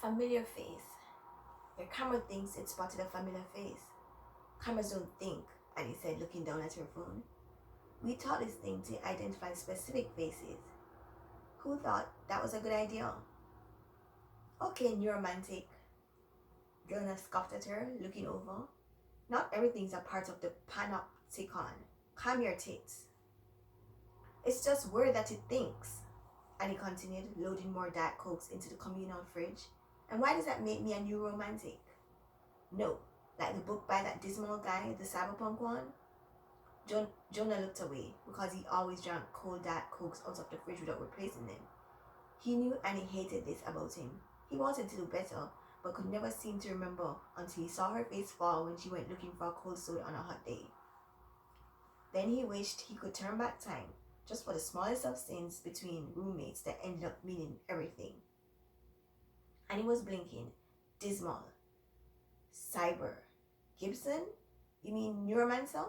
Familiar face. Your camera thinks it spotted a familiar face. Cameras don't think, Annie said, looking down at her phone. We taught this thing to identify specific faces. Who thought that was a good idea? Okay, new romantic. Jonah scoffed at her, looking over. Not everything's a part of the panopticon. Calm your tits. It's just weird that it thinks. Annie continued, loading more Diet Cokes into the communal fridge. And why does that make me a new romantic? No, like the book by that dismal guy, the cyberpunk one. Jonah looked away because he always drank cold Diet Cokes out of the fridge without replacing them. He knew Annie hated this about him. He wanted to do better, but could never seem to remember until he saw her face fall when she went looking for a cold soda on a hot day. Then he wished he could turn back time, just for the smallest of sins between roommates that ended up meaning everything. Annie was blinking. Dismal. Cyber. Gibson? You mean neuromancer?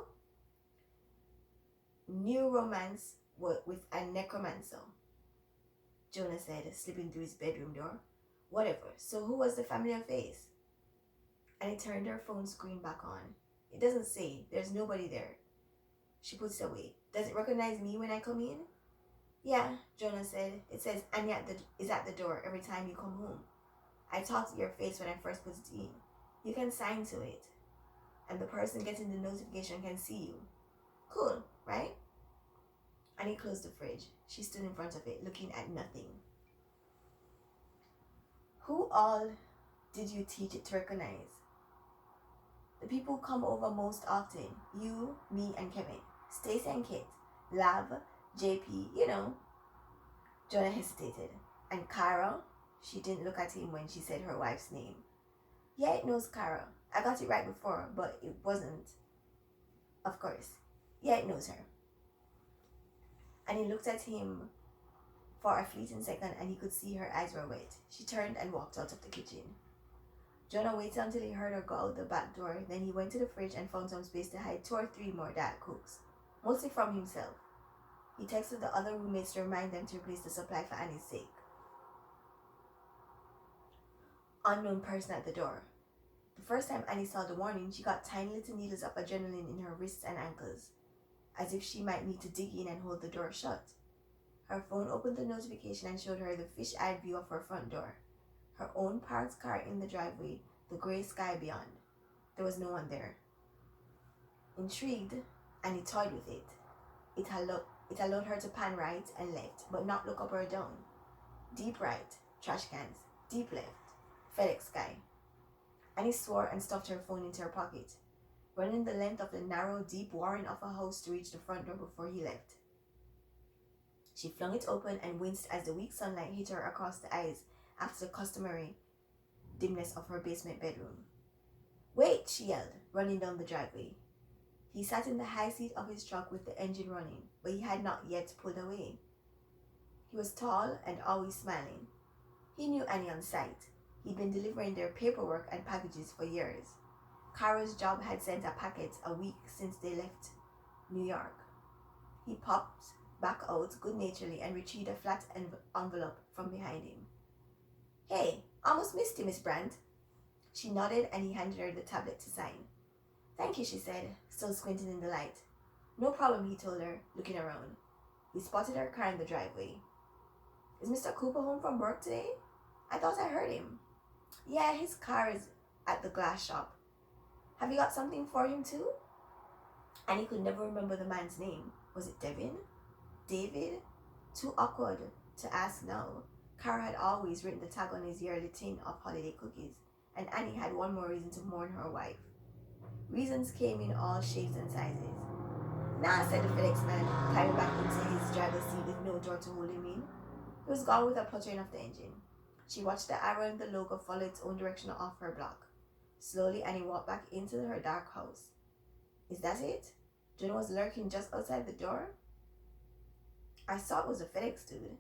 New romance with a necromancer, Jonah said, slipping through his bedroom door. Whatever, so who was the familiar face? Annie turned her phone screen back on. It doesn't say, there's nobody there. She puts it away. Does it recognize me when I come in? Yeah, Jonah said. It says Annie is at the door every time you come home. I talked to your face when I first put it in. You can sign to it. And the person getting the notification can see you. Cool, right? Annie closed the fridge. She stood in front of it, looking at nothing. Who all did you teach it to recognize? The people who come over most often. You, me, and Kevin. Stacy and Kit. Lav, JP, you know. Jonah hesitated. And Kara? She didn't look at him when she said her wife's name. Yeah, it knows Kara. I got it right before, but it wasn't. Of course. Yeah, it knows her. And he looked at him for a fleeting second, and he could see her eyes were wet. She turned and walked out of the kitchen. Jonah waited until he heard her go out the back door. Then he went to the fridge and found some space to hide 2 or 3 more Diet Cokes, mostly from himself. He texted the other roommates to remind them to replace the supply for Annie's sake. Unknown person at the door. The first time Annie saw the warning, she got tiny little needles of adrenaline in her wrists and ankles, as if she might need to dig in and hold the door shut. Her phone opened the notification and showed her the fish-eyed view of her front door. Her own parked car in the driveway, the grey sky beyond. There was no one there. Intrigued, Annie toyed with it. It allowed her to pan right and left, but not look up or down. Deep right, trash cans. Deep left, FedEx guy. Annie swore and stuffed her phone into her pocket, running the length of the narrow, deep warren of a house to reach the front door before he left. She flung it open and winced as the weak sunlight hit her across the eyes after the customary dimness of her basement bedroom. Wait, she yelled, running down the driveway. He sat in the high seat of his truck with the engine running, but he had not yet pulled away. He was tall and always smiling. He knew Annie on sight. He'd been delivering their paperwork and packages for years. Kara's job had sent a packet a week since they left New York. He popped back out good-naturedly and retrieved a flat envelope from behind him. Hey, almost missed you, Miss Brandt. She nodded and he handed her the tablet to sign. Thank you, she said, still squinting in the light. No problem, he told her, looking around. He spotted her car in the driveway. Is Mr. Cooper home from work today? I thought I heard him. Yeah, his car is at the glass shop. Have you got something for him too? Annie could never remember the man's name. Was it Devin? David? Too awkward to ask now. Kara had always written the tag on his yearly tin of holiday cookies, and Annie had one more reason to mourn her wife. Reasons came in all shapes and sizes. Nah, said the FedEx man, climbing back into his driver's seat with no door to hold him in. He was gone with a fluttering of the engine. She watched the arrow in the logo follow its own direction off her block. Slowly, Annie walked back into her dark house. Is that it? Jonah was lurking just outside the door? I saw it was a FedEx dude.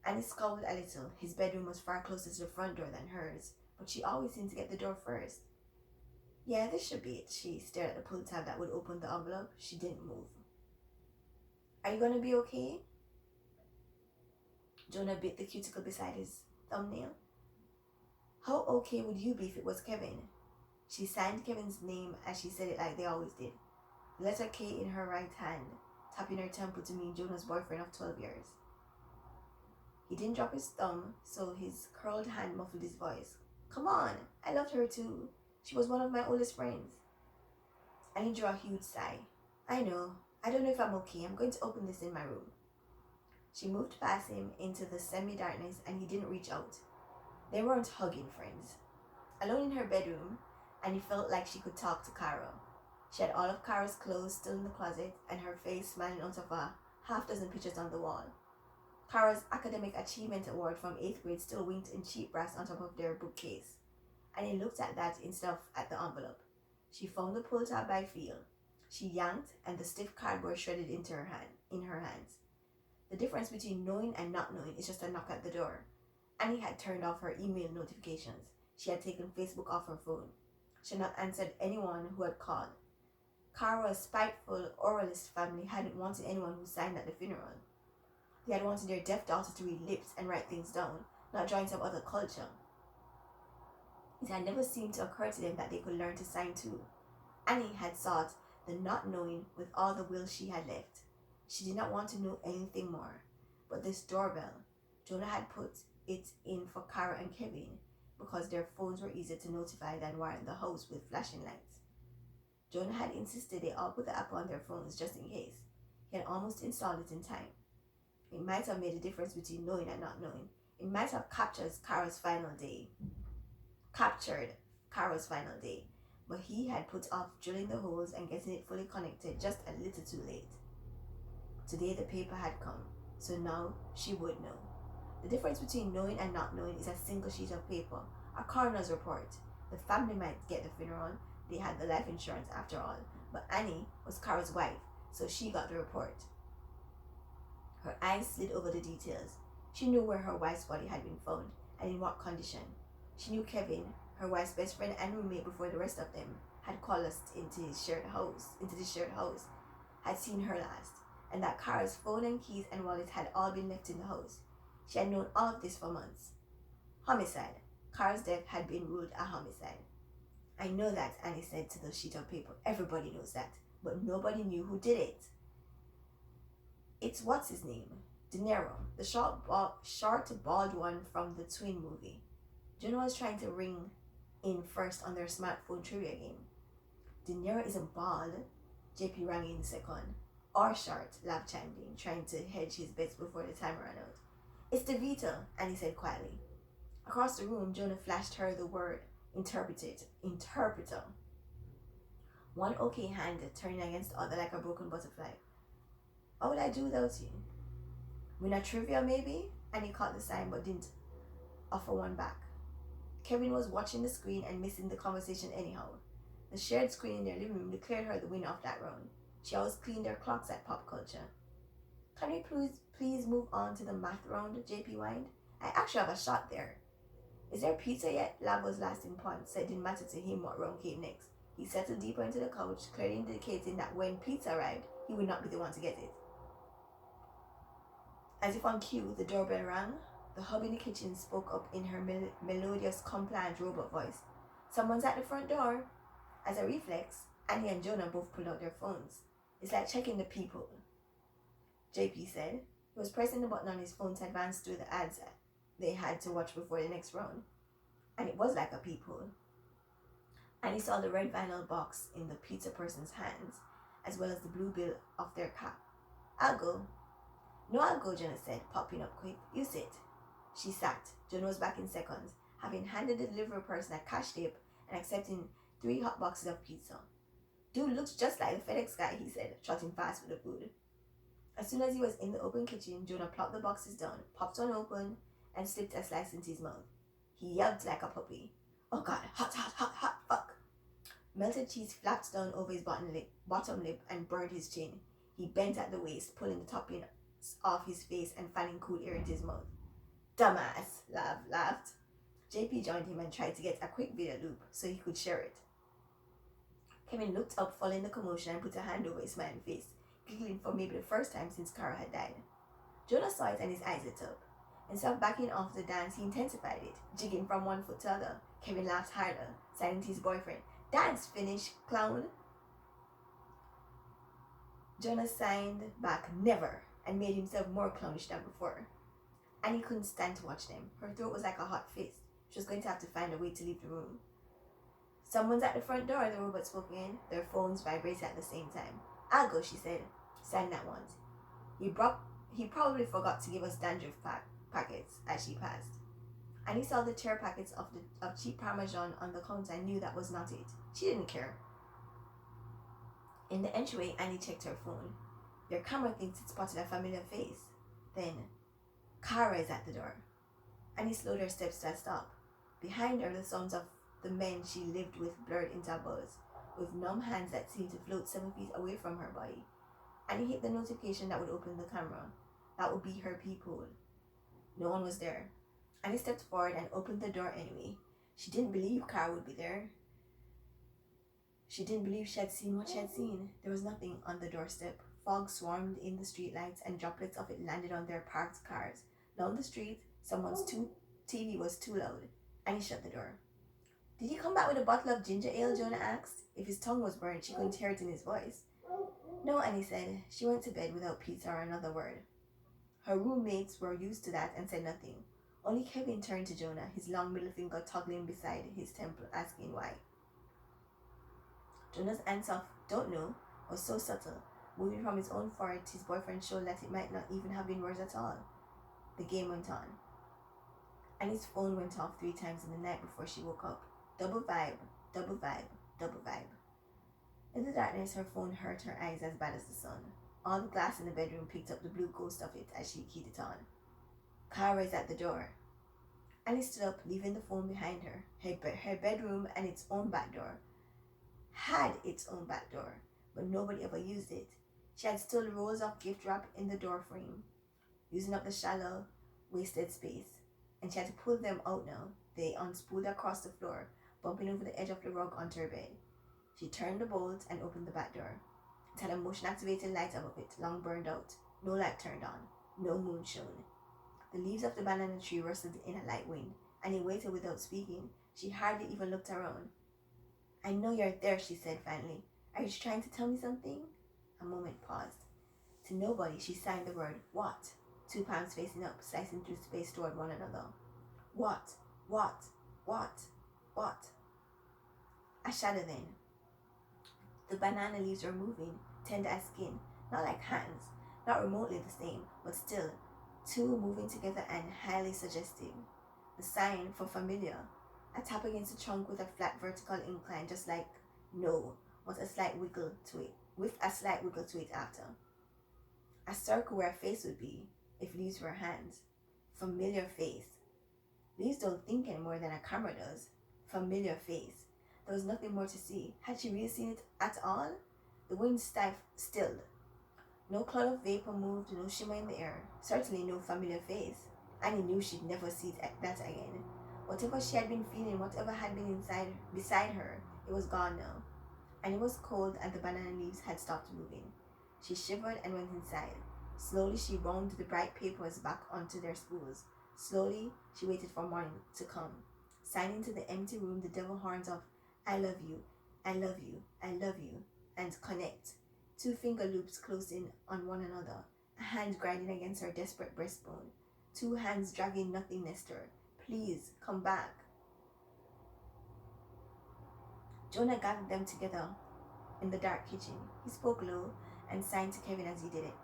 Annie scowled a little. His bedroom was far closer to the front door than hers, but she always seemed to get the door first. Yeah, this should be it. She stared at the pull tab that would open the envelope. She didn't move. Are you going to be okay? Jonah bit the cuticle beside his thumbnail. How okay would you be if it was Kevin? She signed Kevin's name as she said it like they always did. The letter K in her right hand, tapping her temple to mean Jonah's boyfriend of 12 years. He didn't drop his thumb, so his curled hand muffled his voice. Come on, I loved her too. She was one of my oldest friends. And he drew a huge sigh. I know. I don't know if I'm okay. I'm going to open this in my room. She moved past him into the semi-darkness and he didn't reach out. They weren't hugging friends. Alone in her bedroom, Annie felt like she could talk to Cara. She had all of Cara's clothes still in the closet and her face smiling out of a half-dozen pictures on the wall. Cara's Academic Achievement Award from 8th grade still winked in cheap brass on top of their bookcase. Annie looked at that instead of at the envelope. She found the pull tab by feel. She yanked and the stiff cardboard shredded in her hands. The difference between knowing and not knowing is just a knock at the door. Annie had turned off her email notifications. She had taken Facebook off her phone. She had not answered anyone who had called. Cara's spiteful oralist family hadn't wanted anyone who signed at the funeral. They had wanted their deaf daughter to read lips and write things down, not join some other culture. It had never seemed to occur to them that they could learn to sign too. Annie had sought the not knowing with all the will she had left. She did not want to know anything more. But this doorbell, Jonah had put it in for Cara and Kevin because their phones were easier to notify than wiring the house with flashing lights. Jonah had insisted they all put the app on their phones just in case. He had almost installed it in time. It might have made a difference between knowing and not knowing. It might have captured Cara's final day. But he had put off drilling the holes and getting it fully connected just a little too late. Today the paper had come, so now she would know. The difference between knowing and not knowing is a single sheet of paper, a coroner's report. The family might get the funeral, they had the life insurance after all, but Annie was Cara's wife, so she got the report. Her eyes slid over the details. She knew where her wife's body had been found and in what condition. She knew Kevin, her wife's best friend and roommate before the rest of them, had coalesced into this shared house, had seen her last, and that Cara's phone and keys and wallet had all been left in the house. She had known all of this for months. Homicide. Cara's death had been ruled a homicide. I know that, Annie said to the sheet of paper. Everybody knows that, but nobody knew who did it. It's what's his name? De Niro, the short bald one from the Twin movie. Jonah was trying to ring in first on their smartphone trivia game. De Niro isn't bald. JP rang in second. Or short, laughed Chandling, trying to hedge his bets before the timer ran out. It's DeVito, Annie said quietly. Across the room, Jonah flashed her the word interpreter. One okay hand turning against the other like a broken butterfly. What would I do without you? Win a trivia maybe? Annie caught the sign but didn't offer one back. Kevin was watching the screen and missing the conversation anyhow. The shared screen in their living room declared her the winner of that round. She always cleaned their clocks at Pop Culture. Can we please move on to the math round, JP whined. I actually have a shot there. Is there pizza yet? Lavo's last point said it didn't matter to him what round came next. He settled deeper into the couch, clearly indicating that when pizza arrived, he would not be the one to get it. As if on cue, the doorbell rang. The hub in the kitchen spoke up in her melodious, compliant robot voice. Someone's at the front door. As a reflex, Annie and Jonah both pulled out their phones. It's like checking the people, JP said. He was pressing the button on his phone to advance through the ads they had to watch before the next round. And it was like a peephole. Annie saw the red vinyl box in the pizza person's hands, as well as the blue bill of their cap. I'll go. No, I'll go, Jonah said, popping up quick. You sit. She sat. Jonah was back in seconds, having handed the delivery person a cash tip and accepting 3 hot boxes of pizza. Dude looks just like the FedEx guy, he said, trotting fast with the food. As soon as he was in the open kitchen, Jonah plopped the boxes down, popped one open, and slipped a slice into his mouth. He yelped like a puppy. Oh God, hot, fuck. Melted cheese flapped down over his bottom lip and burned his chin. He bent at the waist, pulling the topping off his face and fanning cool air into his mouth. Dumbass, laughed. JP joined him and tried to get a quick video loop so he could share it. Kevin looked up following the commotion and put a hand over his smiling face, giggling for maybe the first time since Cara had died. Jonah saw it and his eyes lit up. Instead of backing off the dance, he intensified it, jigging from one foot to the other. Kevin laughed harder, signing to his boyfriend, "Dance finished, clown." Jonah signed back, "Never," and made himself more clownish than before. Annie couldn't stand to watch them. Her throat was like a hot fist. She was going to have to find a way to leave the room. "Someone's at the front door," the robot spoke in. Their phones vibrated at the same time. "I'll go," she said, standing at once. He probably forgot to give us dandruff packets as she passed. Annie saw the tear packets of cheap Parmesan on the counter and knew that was not it. She didn't care. In the entryway, Annie checked her phone. Their camera thinks it spotted a familiar face. Then, Kara is at the door. Annie slowed her steps to a stop. Behind her, the sounds of the men she lived with blurred into a buzz, with numb hands that seemed to float 7 feet away from her body. Annie hit the notification that would open the camera. That would be her peephole. No one was there. Annie stepped forward and opened the door anyway. She didn't believe Kara would be there. She didn't believe she had seen what she had seen. There was nothing on the doorstep. Fog swarmed in the streetlights and droplets of it landed on their parked cars. Down the street, someone's TV was too loud. Annie shut the door. "Did he come back with a bottle of ginger ale?" Jonah asked. If his tongue was burned, she couldn't hear it in his voice. "No," Annie said. She went to bed without pizza or another word. Her roommates were used to that and said nothing. Only Kevin turned to Jonah, his long middle finger toggling beside his temple, asking why. Jonah's answer of "don't know" was so subtle, moving from his own forehead to his boyfriend's shoulder that it might not even have been words at all. The game went on. Annie's phone went off 3 times in the night before she woke up. Double vibe, double vibe, double vibe. In the darkness, her phone hurt her eyes as bad as the sun. All the glass in the bedroom picked up the blue ghost of it as she keyed it on. Kara is at the door. Annie stood up, leaving the phone behind her. Her bedroom and its own back door had its own back door, but nobody ever used it. She had still rolls of gift wrap in the door frame, using up the shallow, wasted space, and she had to pull them out now. They unspooled across the floor, bumping over the edge of the rug onto her bed. She turned the bolt and opened the back door. It had a motion-activated light above it, long burned out. No light turned on. No moon shone. The leaves of the banana tree rustled in a light wind. Annie waited without speaking. She hardly even looked around. "I know you're there," she said finally. "Are you trying to tell me something?" A moment paused. To nobody, she signed the word "what," 2 palms facing up, slicing through space toward one another. What? What? What? What? A shadow then. The banana leaves were moving, tender as skin, not like hands, not remotely the same, but still, 2 moving together and highly suggestive. The sign for familiar. A tap against the trunk with a flat vertical incline, just like "no," with a slight wiggle to it after. A circle where a face would be, if leaves were hands. Familiar face. Leaves don't think any more than a camera does. Familiar face. There was nothing more to see. Had she really seen it at all? The wind stilled. No cloud of vapor moved, no shimmer in the air. Certainly no familiar face. Annie knew she'd never see that again. Whatever she had been feeling, whatever had been beside her, it was gone now. And it was cold and the banana leaves had stopped moving. She shivered and went inside. Slowly she wound the bright papers back onto their spools. Slowly she waited for morning to come, signing to the empty room the devil horns of "I love you, I love you, I love you," and connect. 2 finger loops closing on one another, a hand grinding against her desperate breastbone. 2 hands dragging nothingness to her. "Please, come back." Jonah gathered them together in the dark kitchen. He spoke low and signed to Kevin as he did it.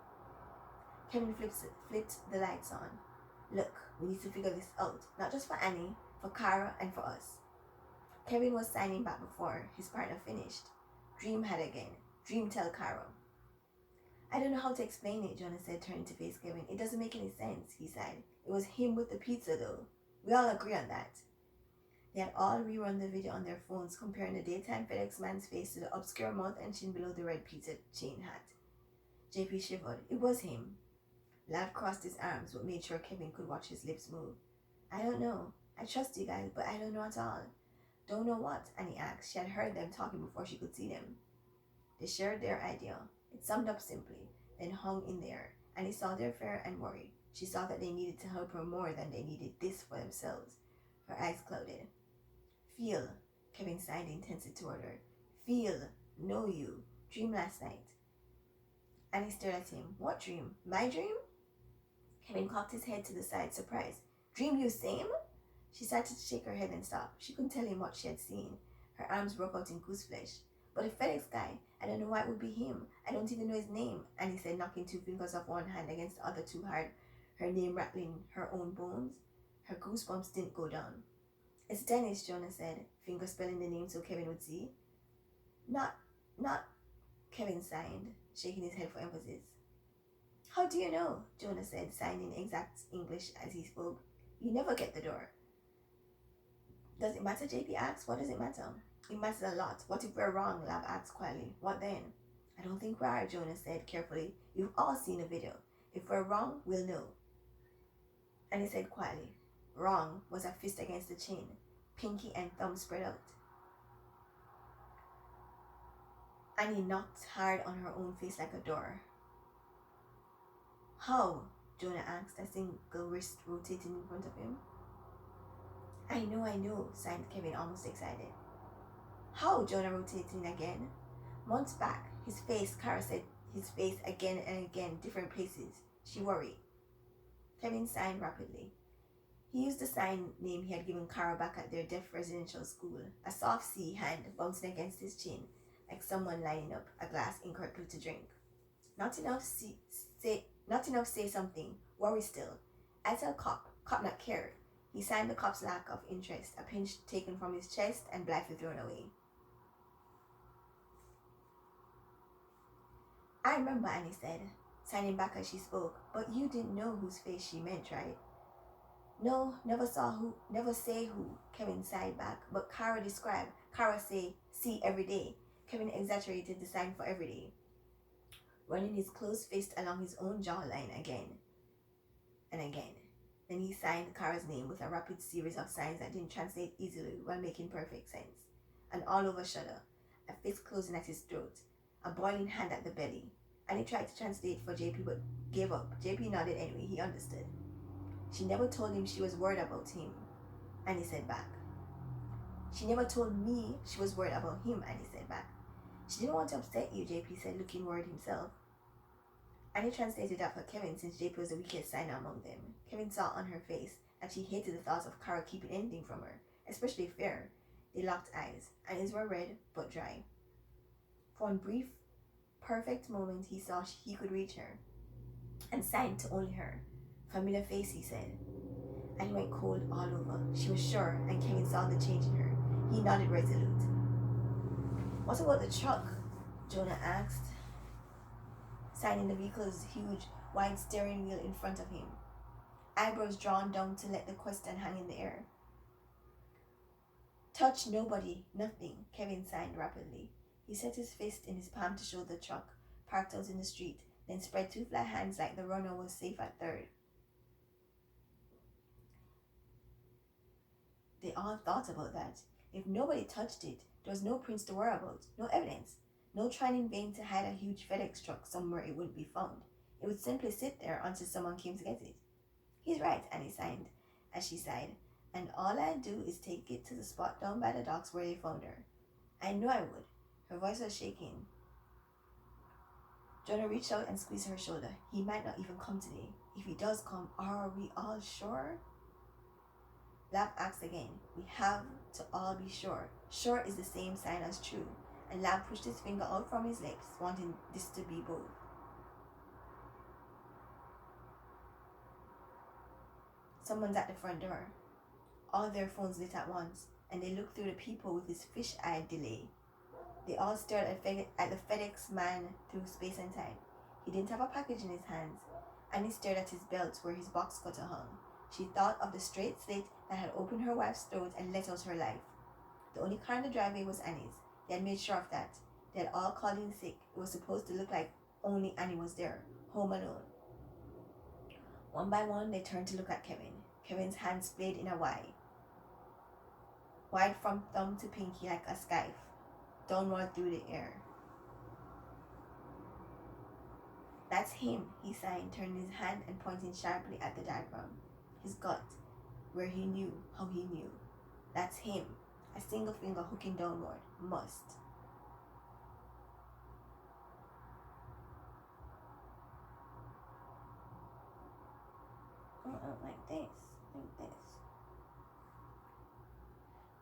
Kevin flipped the lights on. "Look, we need to figure this out, not just for Annie, for Kara and for us." Kevin was signing back before his partner finished. "Dream had again. Dream tell Kara." "I don't know how to explain it," Jonah said, turning to face Kevin. "It doesn't make any sense," he sighed. "It was him with the pizza though. We all agree on that." They had all rerun the video on their phones, comparing the daytime FedEx man's face to the obscure mouth and chin below the red pizza chain hat. JP shivered. It was him. Lav crossed his arms, but made sure Kevin could watch his lips move. "I don't know. I trust you guys, but I don't know at all." "Don't know what?" Annie asked. She had heard them talking before she could see them. They shared their idea. It summed up simply, then hung in there. Annie saw their fear and worry. She saw that they needed to help her more than they needed this for themselves. Her eyes clouded. Feel, Kevin signed intensely toward her. Feel, know you, dream last night. Annie stared at him. What dream? My dream? Kevin cocked his head to the side, surprised. Dream you same? She started to shake her head and stopped. She couldn't tell him what she had seen. Her arms broke out in goose flesh. But the FedEx guy, I don't know why it would be him. I don't even know his name. Annie said, knocking two fingers of one hand against the other too hard, her name rattling her own bones. Her goosebumps didn't go down. It's Dennis, Jonah said, finger spelling the name so Kevin would see. Not, Kevin signed, shaking his head for emphasis. How do you know? Jonah said, signing exact English as he spoke. You never get the door. Does it matter? JP asked. What does it matter? It matters a lot. What if we're wrong? Lab asked quietly. What then? I don't think we are, Jonah said carefully. You've all seen the video. If we're wrong, we'll know. And he said quietly. Wrong was a fist against the chin, pinky and thumb spread out. Annie knocked hard on her own face like a door. How? Jonah asked, a single wrist rotating in front of him. I know, sighed Kevin, almost excited. How? Jonah rotating again. Months back, his face, Kara said his face again and again, different places. She worried. Kevin signed rapidly. He used the sign name he had given Kara back at their deaf residential school, a soft C hand bouncing against his chin, like someone lining up a glass incorrectly to drink. Not enough say something, worry still. I tell cop not care. He signed the cop's lack of interest, a pinch taken from his chest and blithely thrown away. I remember, Annie said, signing back as she spoke, but you didn't know whose face she meant, right? No, never say who, Kevin sighed back, but Kara described. Kara say, see every day. Kevin exaggerated the sign for every day, running his closed fist along his own jawline again and again. Then he signed Kara's name with a rapid series of signs that didn't translate easily while making perfect sense. An all-over shudder, a fist closing at his throat, a boiling hand at the belly. And he tried to translate for JP but gave up. JP nodded anyway, he understood. She never told him she was worried about him, Annie said back. She never told me she was worried about him, Annie said back. She didn't want to upset you, JP said, looking worried himself. Annie translated that for Kevin since JP was the weakest signer among them. Kevin saw on her face that she hated the thought of Kara keeping anything from her, especially fair. They locked eyes. Annie's were red but dry. For one brief, perfect moment he saw he could reach her and signed to only her. Familiar face, he said. Annie went cold all over. She was sure, and Kevin saw the change in her. He nodded resolute. What about the truck? Jonah asked, signing the vehicle's huge, wide steering wheel in front of him, eyebrows drawn down to let the question hang in the air. Touch nobody, nothing, Kevin signed rapidly. He set his fist in his palm to show the truck, parked out in the street, then spread two flat hands like the runner was safe at third. They all thought about that. If nobody touched it, there was no prints to worry about, no evidence, no trying in vain to hide a huge FedEx truck somewhere it wouldn't be found. It would simply sit there until someone came to get it. He's right, Annie signed as she sighed, and all I'd do is take it to the spot down by the docks where they found her. I knew I would. Her voice was shaking. Jonah reached out and squeezed her shoulder. He might not even come today. If he does come, are we all sure? Lab asked again. We have to all be sure. Sure is the same sign as true. And Lab pushed his finger out from his lips, wanting this to be both. Someone's at the front door. All their phones lit at once, and they looked through the peephole with his fish-eyed delay. They all stared at the FedEx man through space and time. He didn't have a package in his hands, and he stared at his belt where his box cutter hung. She thought of the straight slit that had opened her wife's throat and let out her life. The only car in the driveway was Annie's. They had made sure of that. They had all called in sick. It was supposed to look like only Annie was there, home alone. One by one, they turned to look at Kevin. Kevin's hands splayed in a Y, wide from thumb to pinky like a scythe, downward through the air. That's him, he signed, turning his hand and pointing sharply at the diagram. His gut, where he knew how he knew. That's him. A single finger hooking downward. Must. Like this. Like this.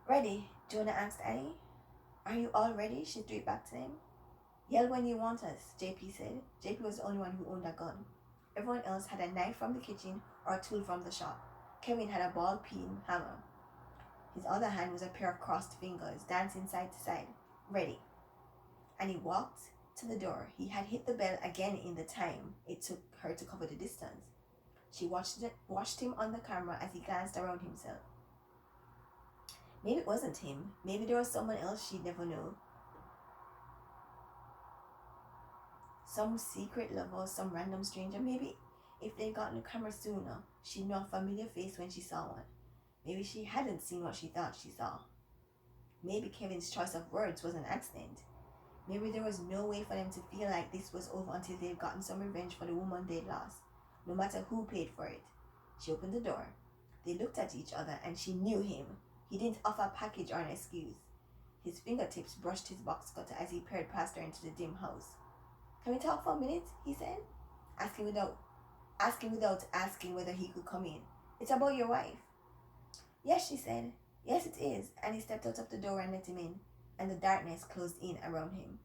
Ready? Jonah asked Annie. Are you all ready? She threw it back to him. Yell when you want us, JP said. JP was the only one who owned a gun. Everyone else had a knife from the kitchen or a tool from the shop. Kevin had a ball-peen hammer. His other hand was a pair of crossed fingers, dancing side to side. Ready. And he walked to the door. He had hit the bell again in the time it took her to cover the distance. She watched him on the camera as he glanced around himself. Maybe it wasn't him. Maybe there was someone else she'd never know. Some secret lover, some random stranger. Maybe if they'd gotten a camera sooner, she'd know a familiar face when she saw one. Maybe she hadn't seen what she thought she saw. Maybe Kevin's choice of words was an accident. Maybe there was no way for them to feel like this was over until they'd gotten some revenge for the woman they'd lost, no matter who paid for it. She opened the door. They looked at each other and she knew him. He didn't offer a package or an excuse. His fingertips brushed his box cutter as he peered past her into the dim house. Can we talk for a minute? He said, asking without asking whether he could come in. It's about your wife. Yes, she said. Yes, it is. And he stepped out of the door and let him in, and the darkness closed in around him.